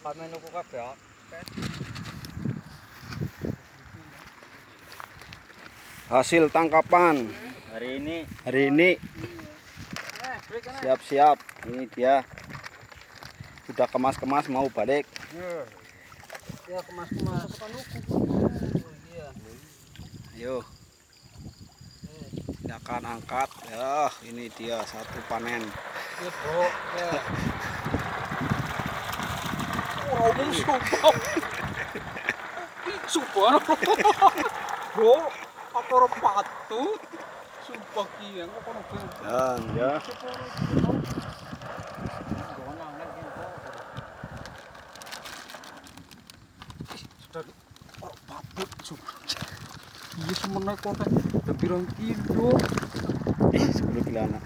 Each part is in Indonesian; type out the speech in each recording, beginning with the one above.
Kamenuku kabeh. Hasil tangkapan Hari ini siap-siap. Ini dia sudah kemas-kemas mau balik. ya kemas-kemas. Ayo kita akan angkat ya. Ini dia satu panen. Ya, Bro. Ya. Umum sumpah. Sumpah. Bro, apa ora patut? Sumpah ki engko kono ben. Dan ya. Sudah ora patut sumpah. Iya semene kok udah pirang kilo. 10 kilo anak.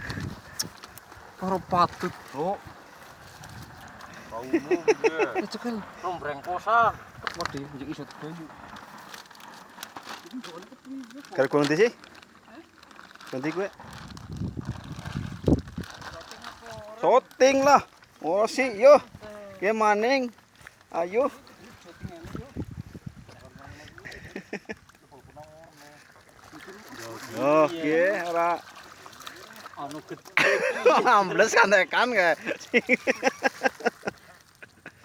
Ora patut, Bro. Umum ya. Cekel nombreng kosan. Waduh, njek iso banyu. Kalau kurang sih? Nanti gue shooting lah. Oh sih, yo. Ke maning. Ayo. Oke, ora Anu gede. ambles kan tekan kayak.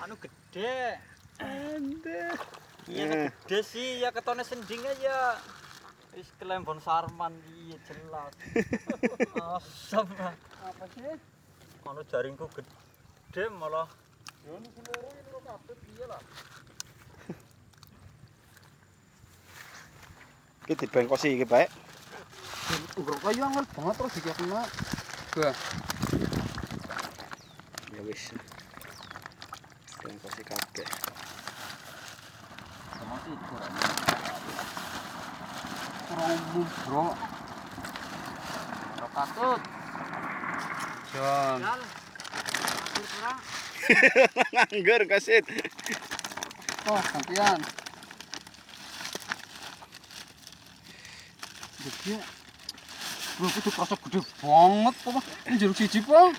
Anu gede. Ande. Iya gede sih ya ketone sending aja. Wis kelembon sarman iya jelas. Asam lah. Apa sih? Anu jaringku gede malah. Yo niku loro kabeh piye lah. Iki dibengkosi iki bae. Ngro kayu angel banget terus iki kena. Bah. Ya wis. Bengkosi kabeh. Masih kurang. Kurang umum, Bro. Ora patut. Jon. Jal. Kurang. Nganggur kasit. Oh, gantian. Gede. Bro, itu kerasa gede banget, Pak. Ini jeruk siji, Pak.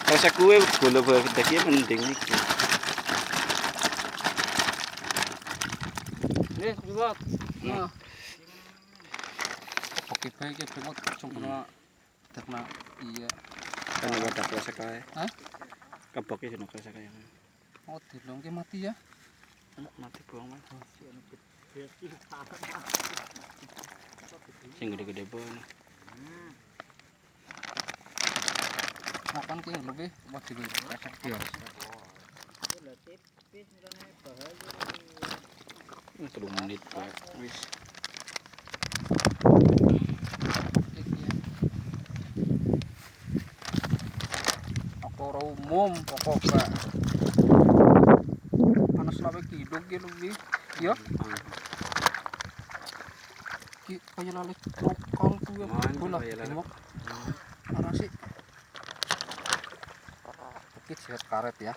Rasa kue bola-bola gede mending iki. Nih, buat. Nah. Oke, baik ya, buat sempurna. Terna iya. Kan ada kerasa kae. Hah? Kebok iki kerasa kae. Oh, dilongke mati ya. Mati buang mah. Sing gede-gede banget. Makan ki lebih mati dulu. Iya. Ini 3 menit Pak. Wis. Aku ora umum pokoknya. Panas lawe kilo ki lebih. Ya. Ki kaya lali lokal ku ya. Bola. Demok. Mana sih? Oke, siap karet ya.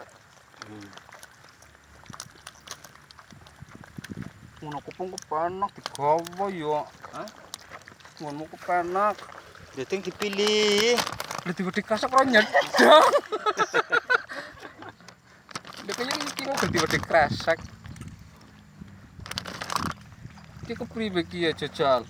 Ngono kupung kepenak digawa ya. Hah? Ngono kepenak. Dating dipilih. Gede-gede kasak ora nyedang. Dekane iki kok gede-gede kresek. Iki kepriwe ki ya jajal?